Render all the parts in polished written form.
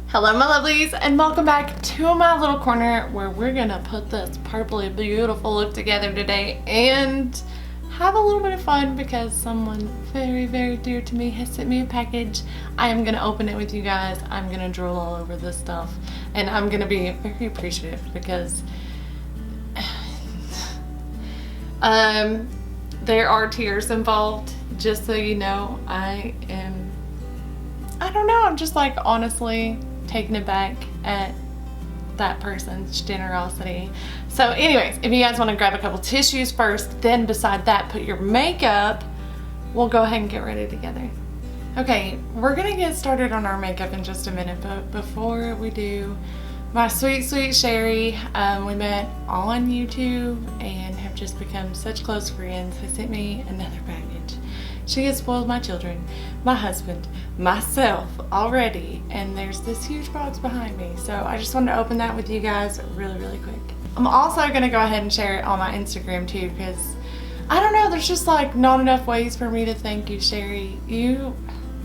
Hello my lovelies, and welcome back to my little corner where we're gonna put this purpley beautiful look together today and have a little bit of fun because someone very dear to me has sent me a package. I am gonna open it with you guys. I'm gonna drool all over this stuff and I'm gonna be very appreciative because there are tears involved, just so you know. I don't know, I'm just like honestly taken aback at that person's generosity. So anyways, if you guys want to grab a couple tissues first, then beside that put your makeup, we'll go ahead and get ready together. Okay, we're gonna get started on our makeup in just a minute, but before we do, my sweet Sheri, we met on YouTube and have just become such close friends, has sent me another package. She has spoiled my children, my husband, myself already, and there's this huge box behind me. So I just wanted to open that with you guys really quick. I'm also gonna go ahead and share it on my Instagram too, because I don't know, there's just like not enough ways for me to thank you, Sheri. You,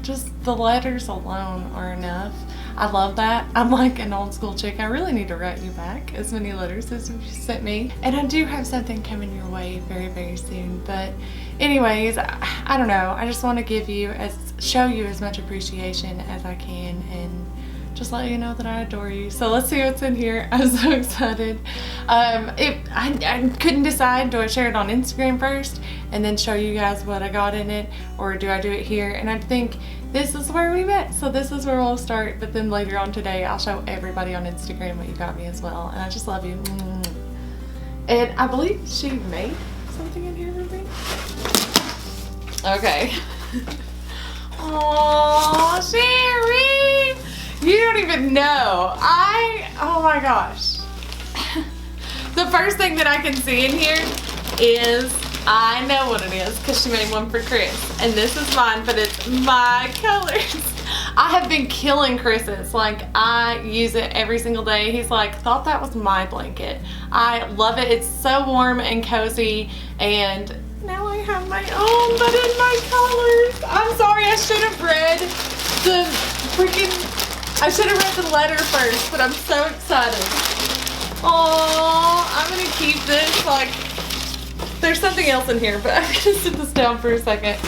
just the letters alone are enough. I love that. I'm like an old school chick. I really need to write you back as many letters as you sent me. And I do have something coming your way very soon. But anyways, I don't know. I just want to show you as much appreciation as I can and just let you know that I adore you. So let's see what's in here. I'm so excited. I couldn't decide, do I share it on Instagram first and then show you guys what I got in it, or do I do it here? And I think this is where we met, so this is where we'll start, but then later on today I'll show everybody on Instagram what you got me as well. And I just love you. And I believe she made something in here for me. Okay. Aww, Sheri! You don't even know. Oh my gosh. The first thing that I can see in here is, I know what it is because she made one for Chris. And this is mine, but it's my colors. I have been killing Chris's. Like, I use it every single day. He's like, thought that was my blanket. I love it. It's so warm and cozy. And now I have my own, but in my colors. I'm sorry, I should have read the letter first, but I'm so excited. Oh, I'm gonna keep this. Like, there's something else in here, but I'm gonna sit this down for a second.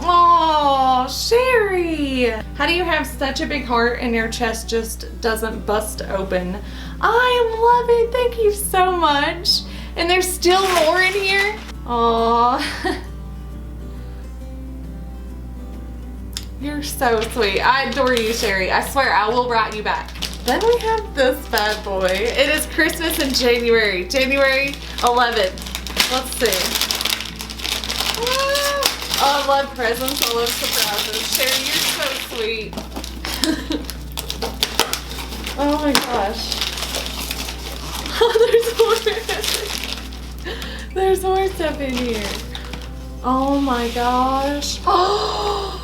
Oh, Sheri! How do you have such a big heart and your chest just doesn't bust open? I love it. Thank you so much. And there's still more in here. Oh, you're so sweet. I adore you, Sheri. I swear I will write you back. Then we have this bad boy. It is Christmas in January 11th. Let's see. Oh, I love presents. I love surprises. Sheri, you're so sweet. Oh my gosh. Oh, there's more. There's more stuff in here. Oh my gosh. Oh,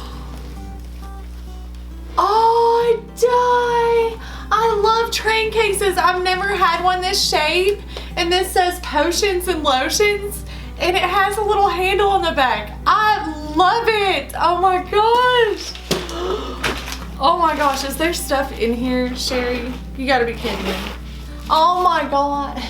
I die. I love train cases. I've never had one this shape. And this says potions and lotions. And it has a little handle on the back. I love it. Oh my gosh. Oh my gosh. Is there stuff in here, Sheri? You gotta be kidding me. Oh my god.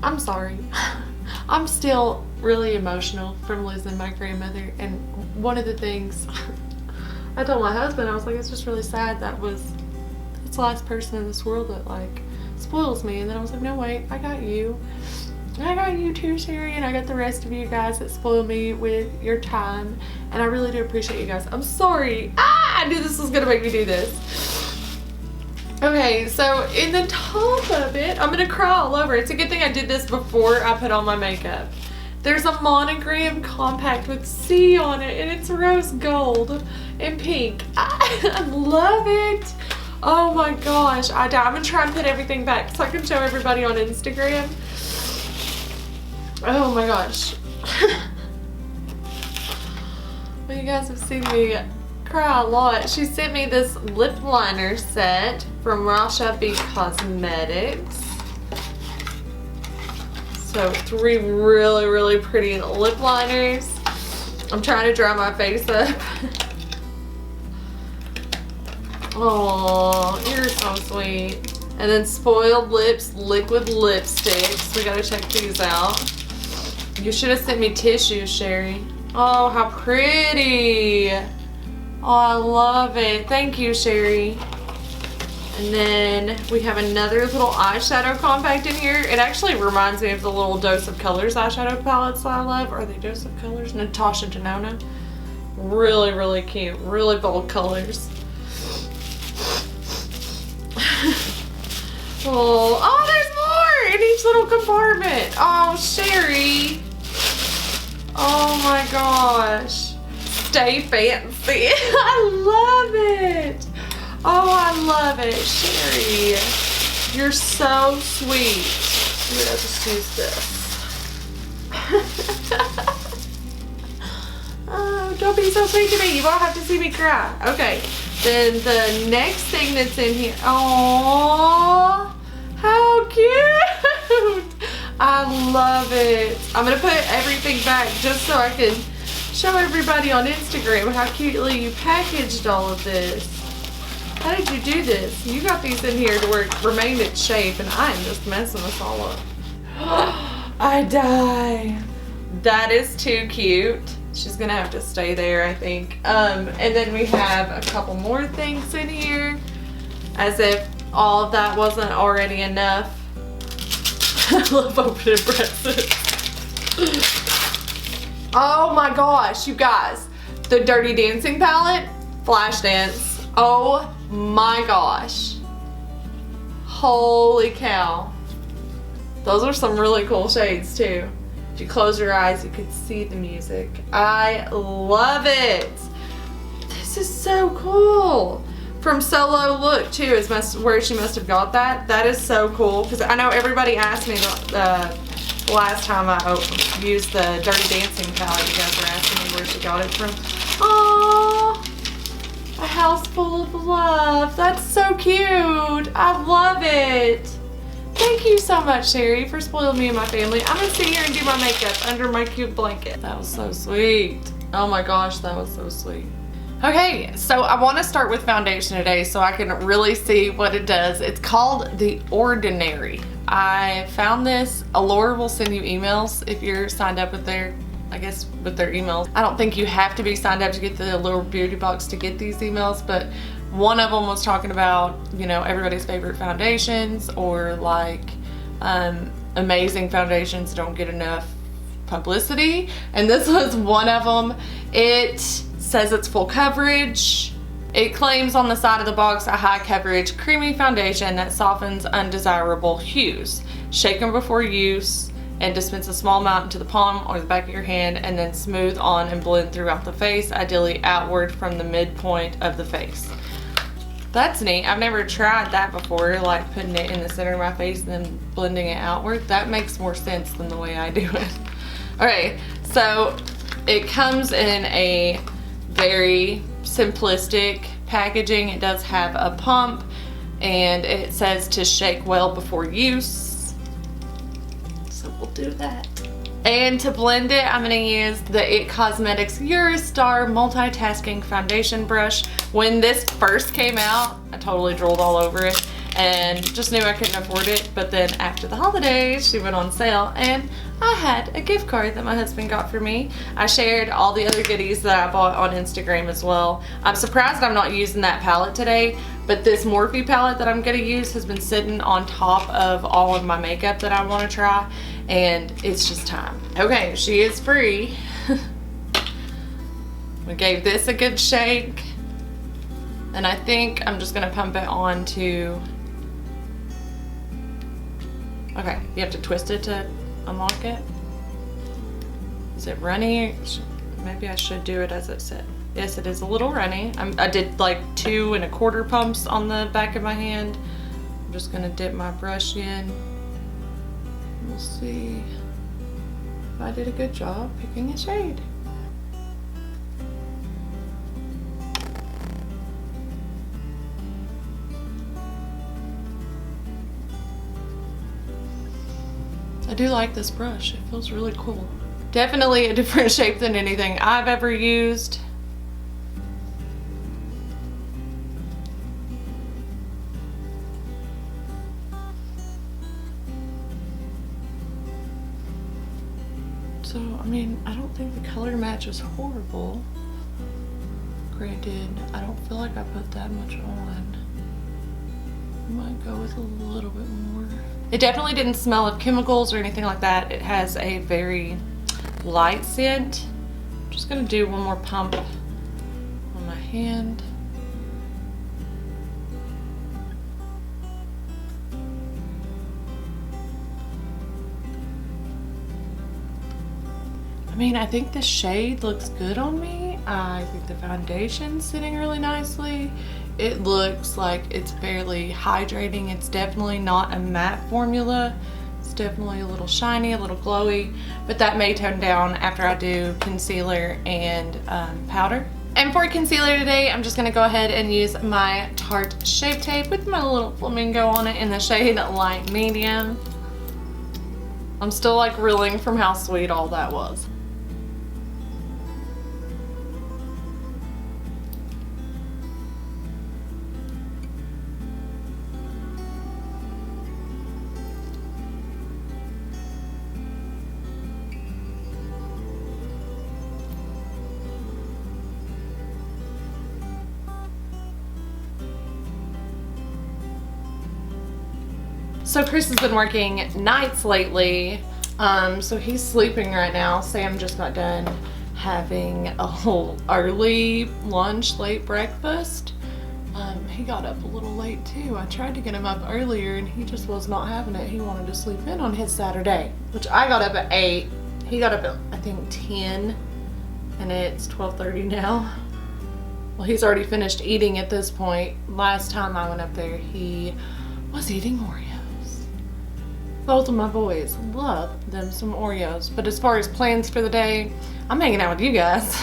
I'm sorry. I'm still really emotional from losing my grandmother, and one of the things I told my husband, I was like, it's just really sad it's the last person in this world that like spoils me. And then I was like, no wait, I got you. I got you too, Sheri, and I got the rest of you guys that spoil me with your time, and I really do appreciate you guys. I'm sorry. I knew this was gonna make me do this. Okay, so in the top of it, I'm gonna cry all over. It's a good thing I did this before I put on my makeup. There's a monogram compact with C on it, and it's rose gold and pink. I love it. Oh my gosh, I die. I'm gonna try and put everything back so I can show everybody on Instagram. Oh my gosh. Well, you guys have seen me cry a lot. She sent me this lip liner set from Rasha B Cosmetics. So 3 really, really pretty lip liners. I'm trying to dry my face up. Oh, you're so sweet. And then Spoiled Lips liquid lipsticks. We gotta check these out. You should have sent me tissues, Sheri. Oh, how pretty. Oh, I love it. Thank you, Sheri. And then we have another little eyeshadow compact in here. It actually reminds me of the little Dose of Colors eyeshadow palettes that I love. Are they Dose of Colors? Natasha Denona. Really, really cute. Really bold colors. Oh, there's more in each little compartment. Oh, Sheri. Oh my gosh. Stay fancy. I love it. Oh, I love it. Sheri, you're so sweet. Here, I'll just use this. Oh, don't be so sweet to me. You won't have to see me cry. Okay, then the next thing that's in here. Oh, how cute. I love it. I'm going to put everything back just so I can show everybody on Instagram how cutely you packaged all of this. How did you do this? You got these in here to where it remained its shape, and I'm just messing us all up. I die. That is too cute. She's gonna have to stay there, I think. And then we have a couple more things in here, as if all of that wasn't already enough. I love opening presents. Oh my gosh, you guys. The Dirty Dancing palette, Flashdance. Oh my gosh. Holy cow. Those are some really cool shades too. If you close your eyes, you could see the music. I love it. This is so cool. From Solo Look too is where she must have got that. That is so cool, because I know everybody asked me the last time I used the Dirty Dancing palette. You guys were asking me where she got it from. Aww. A house full of love. That's so cute. I love it. Thank you so much, Sheri, for spoiling me and my family. I'm gonna sit here and do my makeup under my cute blanket. That was so sweet. Oh my gosh, that was so sweet. Okay, so I want to start with foundation today so I can really see what it does. It's called The Ordinary. I found this. Allure will send you emails if you're signed up with their, I guess, with their emails. I don't think you have to be signed up to get the Allure Beauty Box to get these emails, but one of them was talking about, you know, everybody's favorite foundations, or like amazing foundations don't get enough publicity, and this was one of them. It says it's full coverage. It claims on the side of the box a high coverage creamy foundation that softens undesirable hues. Shaken before use and dispense a small amount into the palm or the back of your hand, and then smooth on and blend throughout the face, ideally outward from the midpoint of the face. That's neat. I've never tried that before, like putting it in the center of my face and then blending it outward. That makes more sense than the way I do it. Okay, so it comes in a very simplistic packaging. It does have a pump, and it says to shake well before use. So we'll do that. And to blend it, I'm gonna use the It Cosmetics Eurostar Multitasking Foundation Brush. When this first came out, I totally drooled all over it and just knew I couldn't afford it. But then after the holidays, she went on sale and I had a gift card that my husband got for me. I shared all the other goodies that I bought on Instagram as well. I'm surprised I'm not using that palette today, but this Morphe palette that I'm gonna use has been sitting on top of all of my makeup that I wanna try, and it's just time. Okay, she is free. We gave this a good shake, and I think I'm just gonna pump it on to, okay, you have to twist it to unlock it. Is it runny? Maybe I should do it as it said. Yes, it is a little runny. I did like 2 1/4 pumps on the back of my hand. I'm just gonna dip my brush in. We'll see if I did a good job picking a shade. I do like this brush. It feels really cool. Definitely a different shape than anything I've ever used. So, I mean, I don't think the color match is horrible. Granted, I don't feel like I put that much on. I might go with a little bit more. It definitely didn't smell of chemicals or anything like that. It has a very light scent. I'm just gonna do one more pump on my hand. I mean, I think the shade looks good on me. I think the foundation's sitting really nicely. It looks like it's fairly hydrating. It's definitely not a matte formula. It's definitely a little shiny, a little glowy, but that may tone down after I do concealer and powder. And for concealer today, I'm just gonna go ahead and use my Tarte Shape Tape with my little flamingo on it in the shade Light Medium. I'm still like reeling from how sweet all that was. So Chris has been working nights lately, so he's sleeping right now. Sam just got done having a whole early lunch, late breakfast. He got up a little late too. I tried to get him up earlier and he just was not having it. He wanted to sleep in on his Saturday, which I got up at 8. He got up at, I think, 10, and it's 12:30 now. Well, he's already finished eating at this point. Last time I went up there, he was eating Oreos. Both of my boys love them some Oreos. But as far as plans for the day, I'm hanging out with you guys.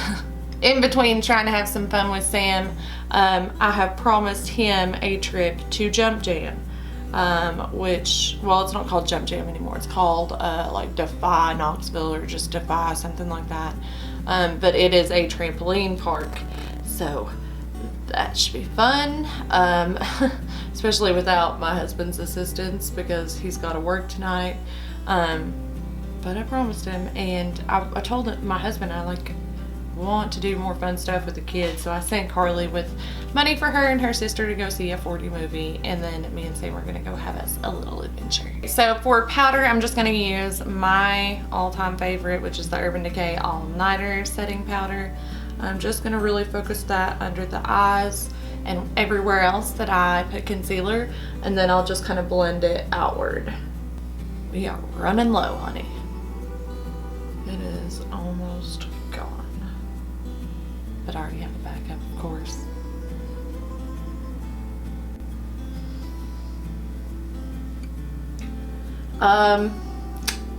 In between trying to have some fun with Sam, I have promised him a trip to Jump Jam, which, well, it's not called Jump Jam anymore. It's called like Defy Knoxville or just Defy, something like that. But it is a trampoline park, so that should be fun. Especially without my husband's assistance because he's got to work tonight. But I promised him, and I told my husband I want to do more fun stuff with the kids, so I sent Carly with money for her and her sister to go see a 4D movie, and then me and Sam are gonna go have us a little adventure. So for powder, I'm just gonna use my all-time favorite, which is the Urban Decay All Nighter Setting Powder. I'm just gonna really focus that under the eyes and everywhere else that I put concealer, and then I'll just kind of blend it outward. We are running low, honey. It is almost gone. But I already have a backup, of course.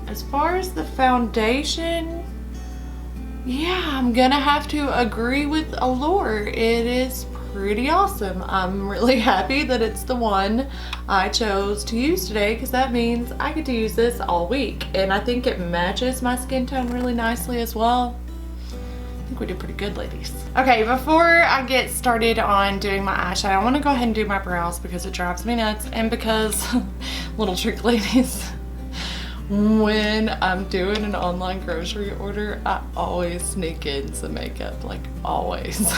As far as the foundation, yeah, I'm gonna have to agree with Allure. It is pretty awesome. I'm really happy that it's the one I chose to use today, because that means I get to use this all week, and I think it matches my skin tone really nicely as well. I think we did pretty good, ladies. Okay, before I get started on doing my eyeshadow, I want to go ahead and do my brows because it drives me nuts, and because, little trick, ladies, when I'm doing an online grocery order, I always sneak in some makeup, like always.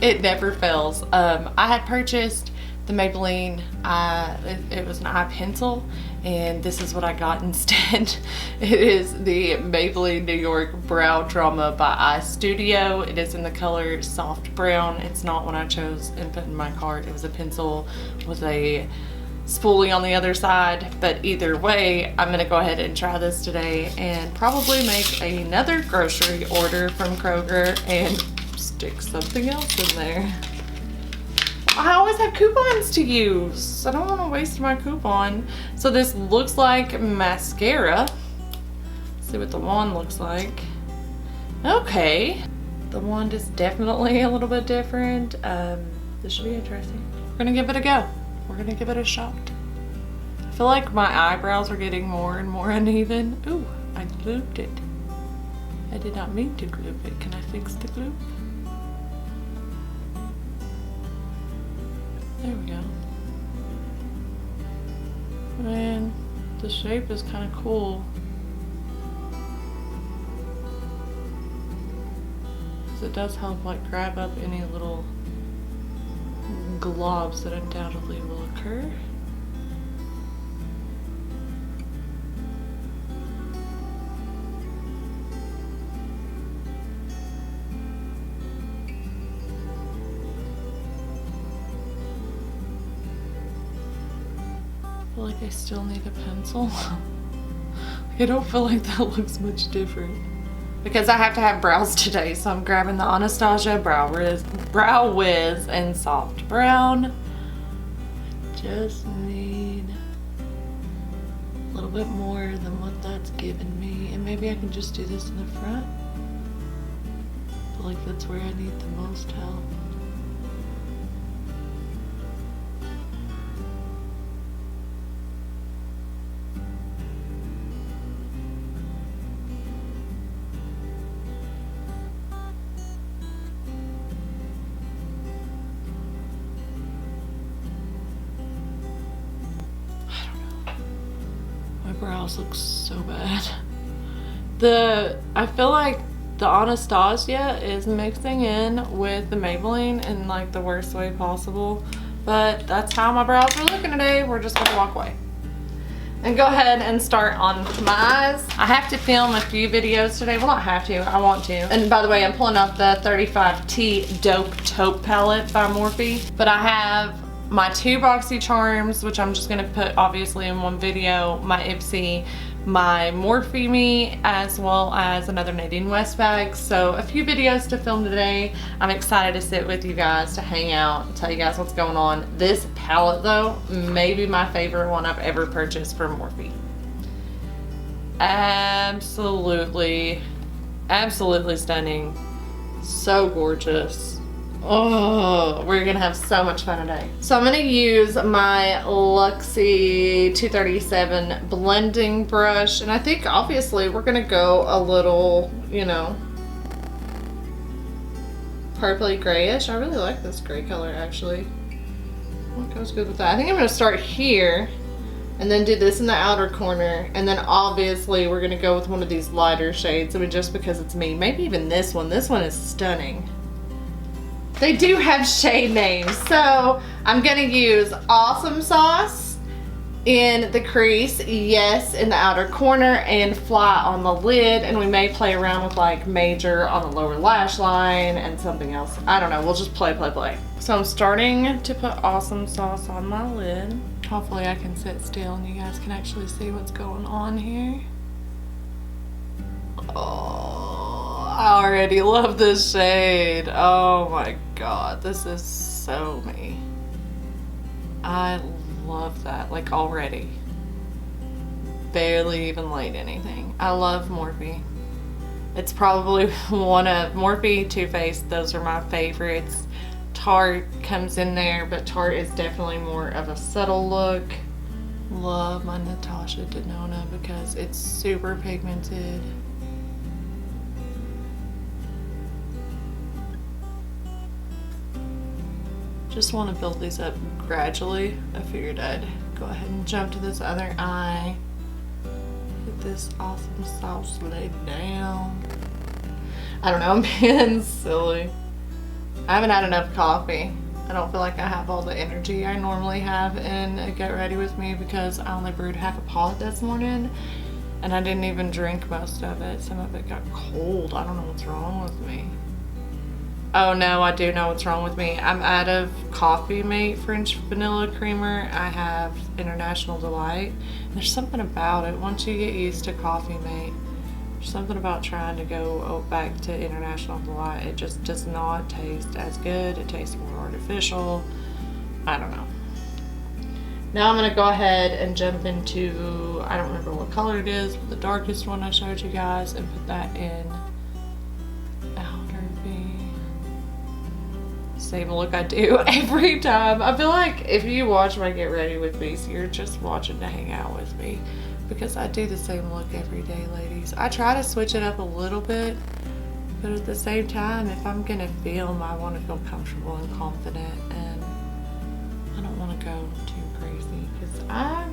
It never fails. I had purchased the Maybelline, it was an eye pencil, and this is what I got instead. It is the Maybelline New York Brow Drama by Eye Studio. It is in the color soft brown. It's not what I chose and put in my cart. It was a pencil with a spoolie on the other side, but either way, I'm gonna go ahead and try this today and probably make another grocery order from Kroger and stick something else in there. I always have coupons to use. I don't want to waste my coupon. So this looks like mascara. Let's see what the wand looks like. Okay. The wand is definitely a little bit different. This should be interesting. We're gonna give it a go. We're gonna give it a shot. I feel like my eyebrows are getting more and more uneven. Ooh, I glued it. I did not mean to glue it. Can I fix the glue? There we go. And the shape is kind of cool. Because it does help like grab up any little globs that undoubtedly will occur. I feel like I still need a pencil. I don't feel like that looks much different. Because I have to have brows today, so I'm grabbing the Anastasia Brow Wiz in Soft Brown. I just need a little bit more than what that's given me. And maybe I can just do this in the front. I feel like that's where I need the most help. Brows look so bad. I feel like the Anastasia is mixing in with the Maybelline in like the worst way possible, but that's how my brows are looking today. We're just gonna walk away and go ahead and start on my eyes. I have to film a few videos today. Well, not have to, I want to. And by the way, I'm pulling up the 35T Dope Taupe palette by Morphe, but I have my two Boxy Charms, which I'm just gonna put obviously in one video, my Ipsy, my Morphe Me, as well as another Nadine West bag. So a few videos to film today. I'm excited to sit with you guys, to hang out, and tell you guys what's going on. This palette though, may be my favorite one I've ever purchased from Morphe. Absolutely stunning. So gorgeous. Oh, we're gonna have so much fun today. So I'm gonna use my Luxie 237 blending brush, and I think obviously we're gonna go a little, you know, purpley grayish. I really like this gray color actually. What goes good with that? I think I'm gonna start here and then do this in the outer corner, and then obviously we're gonna go with one of these lighter shades. I mean, just because it's me. Maybe even this one. This one is stunning. They do have shade names. So I'm gonna use Awesome Sauce in the crease, yes, in the outer corner, and Fly on the lid. And we may play around with like Major on the lower lash line and something else. I don't know, we'll just play. So I'm starting to put Awesome Sauce on my lid. Hopefully I can sit still and you guys can actually see what's going on here. Oh, I already love this shade. Oh my God, this is so me. I love that, like already. Barely even laid anything. I love Morphe. It's probably one of Morphe, Too Faced, those are my favorites. Tarte comes in there, but Tarte is definitely more of a subtle look. Love my Natasha Denona because it's super pigmented. Just want to build these up gradually. I figured I'd go ahead and jump to this other eye. Get this Awesome Sauce laid down. I don't know, I'm being silly. I haven't had enough coffee. I don't feel like I have all the energy I normally have in a Get Ready With Me because I only brewed half a pot this morning and I didn't even drink most of it. Some of it got cold. I don't know what's wrong with me. Oh no, I do know what's wrong with me. I'm out of Coffee Mate French Vanilla Creamer. I have International Delight. And there's something about it. Once you get used to Coffee Mate, there's something about trying to go back to International Delight. It just does not taste as good. It tastes more artificial. I don't know. Now I'm gonna go ahead and jump into, I don't remember what color it is, but the darkest one I showed you guys, and put that in outer V. same look I do every time. I feel like if you watch my Get Ready With Me's, you're just watching to hang out with me, because I do the same look every day, ladies. I try to switch it up a little bit, but at the same time, if I'm gonna film, I want to feel comfortable and confident, and I don't want to go too crazy because I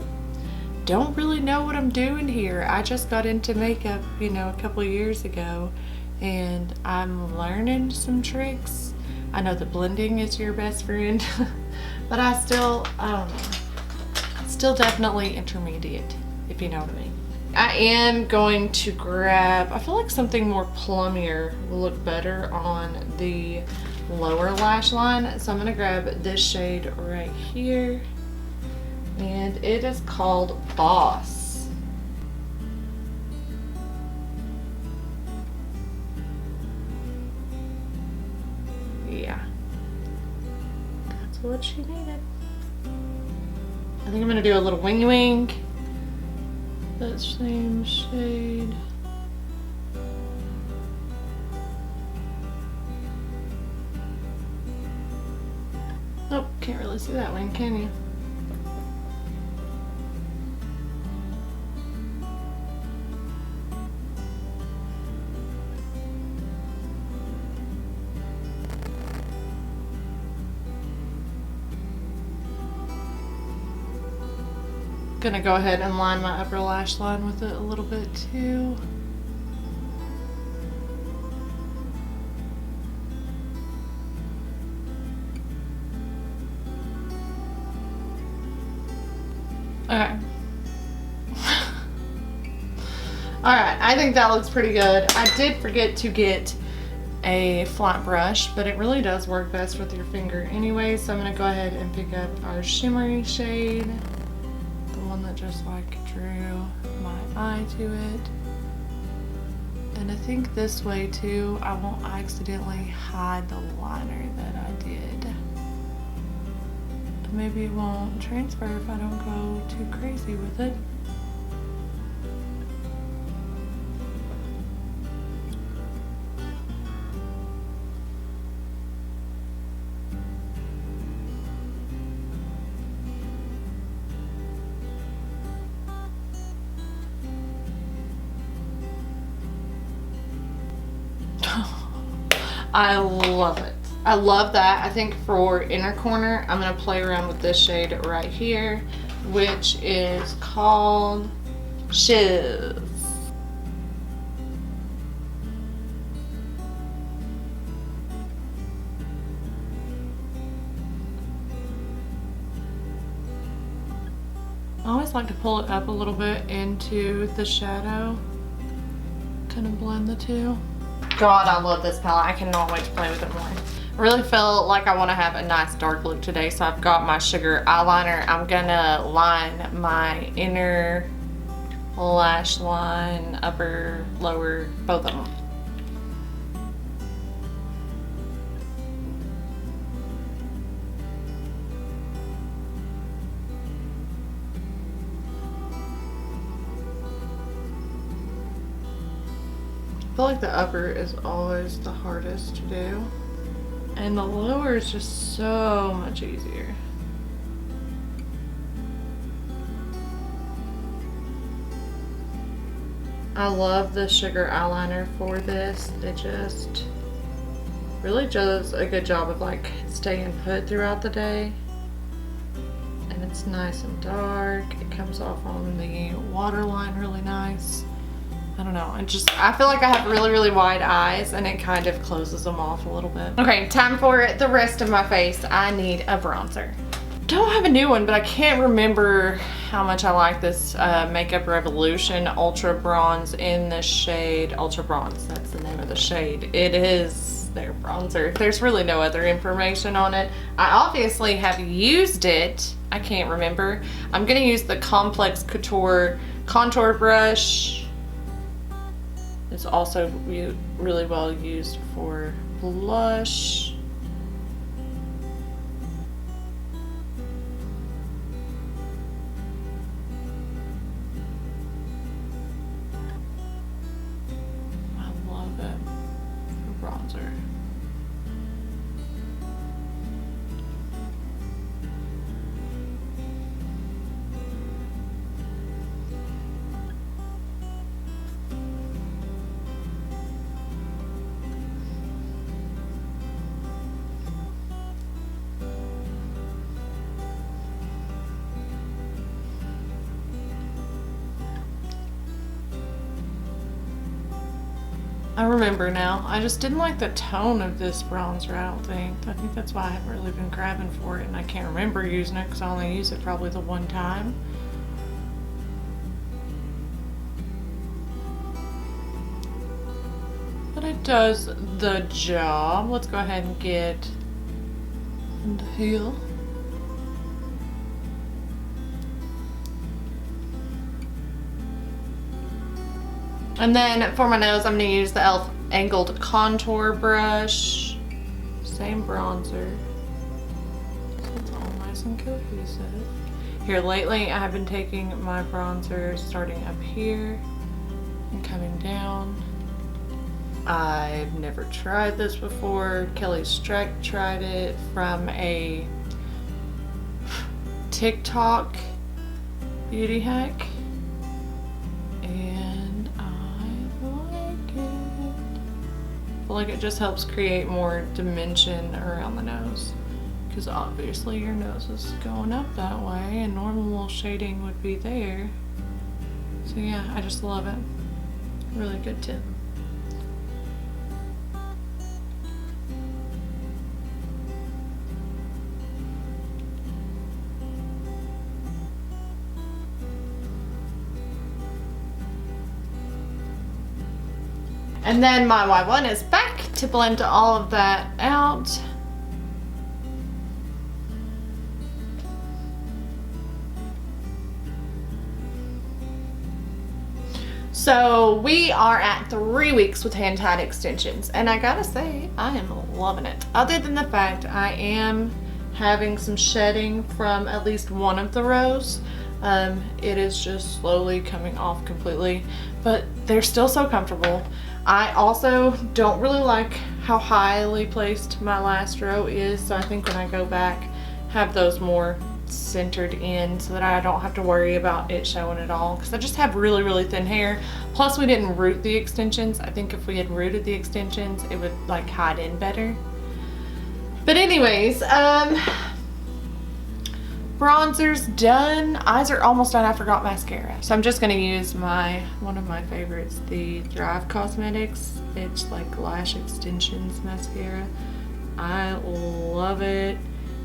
don't really know what I'm doing here. I just got into makeup, you know, a couple of years ago, and I'm learning some tricks. I know that blending is your best friend, but I still, I don't know, still definitely intermediate, if you know what I mean. I am going to grab, I feel like something more plummier will look better on the lower lash line. So I'm gonna grab this shade right here, and it is called Boss. Yeah, that's what she needed. I think I'm gonna do a little wingy wing. That same shade. Oh, can't really see that one, can you? Gonna go ahead and line my upper lash line with it a little bit too. Okay. Alright, I think that looks pretty good. I did forget to get a flat brush, but it really does work best with your finger anyway, so I'm gonna go ahead and pick up our shimmery shade. One that just like drew my eye to it, and I think this way too I won't accidentally hide the liner that I did. Maybe it won't transfer if I don't go too crazy with it. I love it. I love that. I think for inner corner, I'm gonna play around with this shade right here, which is called Shiz. I always like to pull it up a little bit into the shadow, kind of blend the two. God, I love this palette. I cannot wait to play with it more. I really feel like I want to have a nice dark look today, so I've got my sugar eyeliner. I'm gonna line my inner lash line, upper, lower, both of them. I feel like the upper is always the hardest to do, and the lower is just so much easier. I love the sugar eyeliner for this. It just really does a good job of like staying put throughout the day, and it's nice and dark. It comes off on the waterline really nice. I don't know, I feel like I have really wide eyes, and it kind of closes them off a little bit. Okay, time for the rest of my face. I need a bronzer. Don't have a new one, but I can't remember how much I like this Makeup Revolution Ultra Bronze in the shade Ultra Bronze. That's the name of the shade. It is their bronzer. There's really no other information on it. I obviously have used it. I can't remember. I'm gonna use the Complex Couture contour brush. It's also really well used for blush. I love it for bronzer. I remember now. I just didn't like the tone of this bronzer, I don't think. I think that's why I haven't really been grabbing for it, and I can't remember using it because I only use it probably the one time. But it does the job. Let's go ahead and get the heel. And then for my nose, I'm going to use the e.l.f. Angled Contour Brush. Same bronzer. So it's all nice and cohesive. Here lately, I have been taking my bronzer starting up here and coming down. I've never tried this before. Kelly Streck tried it from a TikTok beauty hack. I feel like it just helps create more dimension around the nose, because obviously your nose is going up that way and normal shading would be there. So yeah, I just love it. Really good tip. And then my Y1 is back to blend all of that out. So we are at 3 weeks with hand tied extensions, and I gotta say, I am loving it. Other than the fact I am having some shedding from at least one of the rows. It is just slowly coming off completely, but they're still so comfortable. I also don't really like how highly placed my last row is, so I think when I go back, have those more centered in so that I don't have to worry about it showing at all, because I just have really, really thin hair. Plus we didn't root the extensions. I think if we had rooted the extensions, it would like hide in better. But anyways, bronzer's done. Eyes are almost done. I forgot mascara. So I'm just gonna use one of my favorites, the Thrive Cosmetics. It's like lash extensions mascara. I love it.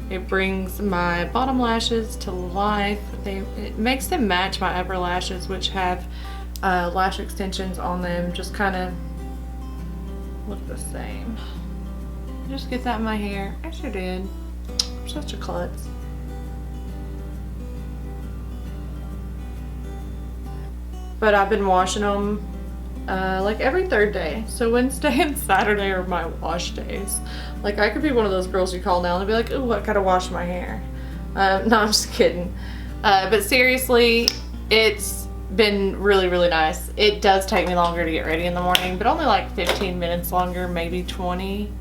It brings my bottom lashes to life. It makes them match my upper lashes, which have lash extensions on them. Just kind of look the same. Just get that in my hair. I sure did. I'm such a klutz. But I've been washing them like every third day. So Wednesday and Saturday are my wash days. Like I could be one of those girls you call now and be like, oh, I gotta wash my hair. No, I'm just kidding. But seriously, it's been really, really nice. It does take me longer to get ready in the morning, but only like 15 minutes longer, maybe 20.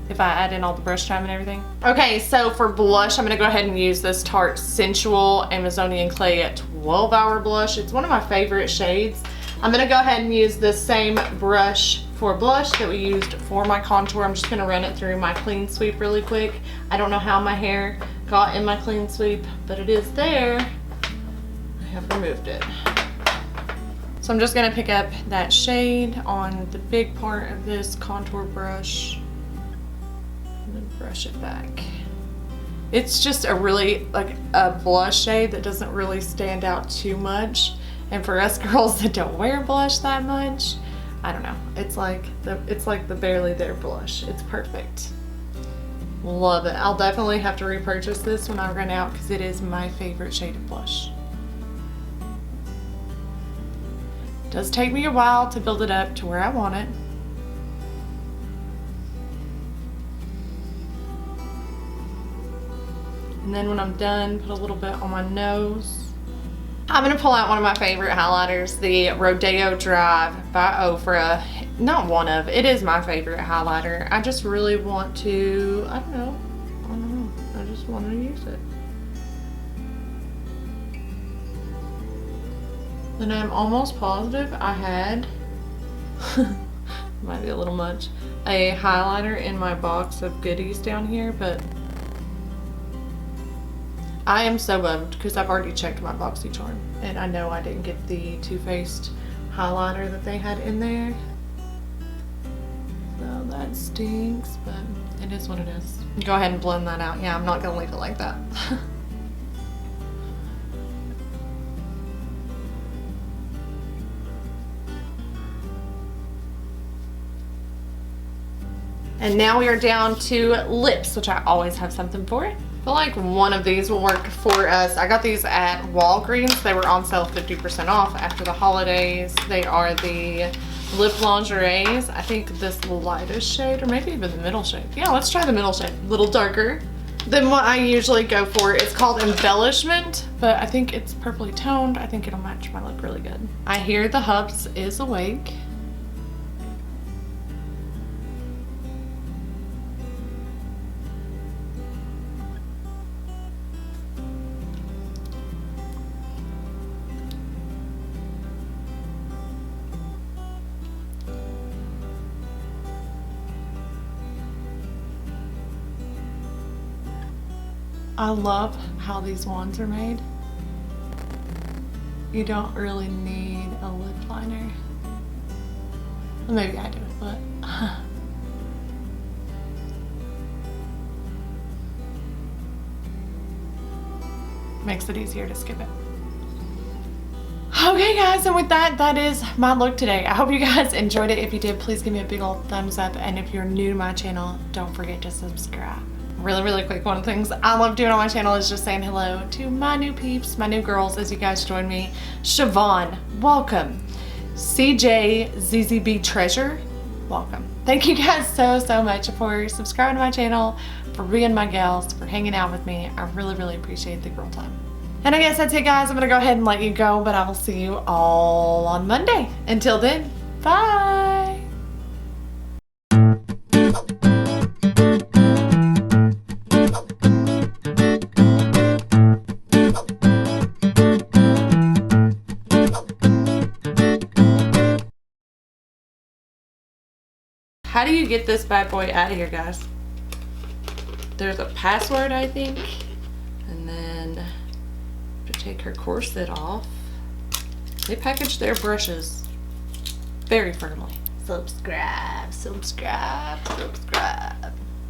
If I add in all the brush time and everything. Okay, so for blush, I'm gonna go ahead and use this Tarte Sensual Amazonian Clay 12-Hour Blush. It's one of my favorite shades. I'm gonna go ahead and use this same brush for blush that we used for my contour. I'm just gonna run it through my clean sweep really quick. I don't know how my hair got in my clean sweep, but it is there. I have removed it. So I'm just gonna pick up that shade on the big part of this contour brush. And then brush it back. It's just a really, like a blush shade that doesn't really stand out too much. And for us girls that don't wear blush that much, I don't know. It's like the barely there blush. It's perfect. Love it. I'll definitely have to repurchase this when I run out because it is my favorite shade of blush. It does take me a while to build it up to where I want it. And then when I'm done, put a little bit on my nose. I'm gonna pull out one of my favorite highlighters, the Rodeo Drive by Ofra. Not one of, it is my favorite highlighter. I just really want to, I don't know. I just want to use it. And I'm almost positive I had, might be a little much, a highlighter in my box of goodies down here, but I am so bummed because I've already checked my BoxyCharm and I know I didn't get the Too Faced highlighter that they had in there. that stinks, but it is what it is. Go ahead and blend that out. Yeah, I'm not gonna leave it like that. And now we are down to lips, which I always have something for it. I feel like one of these will work for us. I got these at Walgreens. They were on sale 50% off after the holidays. They are the lip lingeries. I think this lightest shade, or maybe even the middle shade. Yeah, let's try the middle shade. A little darker than what I usually go for. It's called Embellishment, but I think it's purpley toned. I think it'll match my look really good. I hear the hubs is awake. I love how these wands are made. You don't really need a lip liner. Well, maybe I do, but makes it easier to skip it. Okay guys, and with that, that is my look today. I hope you guys enjoyed it. If you did, please give me a big old thumbs up, and if you're new to my channel, don't forget to subscribe. Really quick, one of the things I love doing on my channel is just saying hello to my new peeps, my new girls, as you guys join me. Siobhan, welcome. CJ ZZB Treasure, welcome. Thank you guys so much for subscribing to my channel, for being my gals, for hanging out with me. I really appreciate the girl time. And I guess that's it guys. I'm gonna go ahead and let you go, but I will see you all on Monday. Until then, bye. How do you get this bad boy out of here, guys? There's a password, I think. And then to take her corset off. They package their brushes very firmly. Subscribe.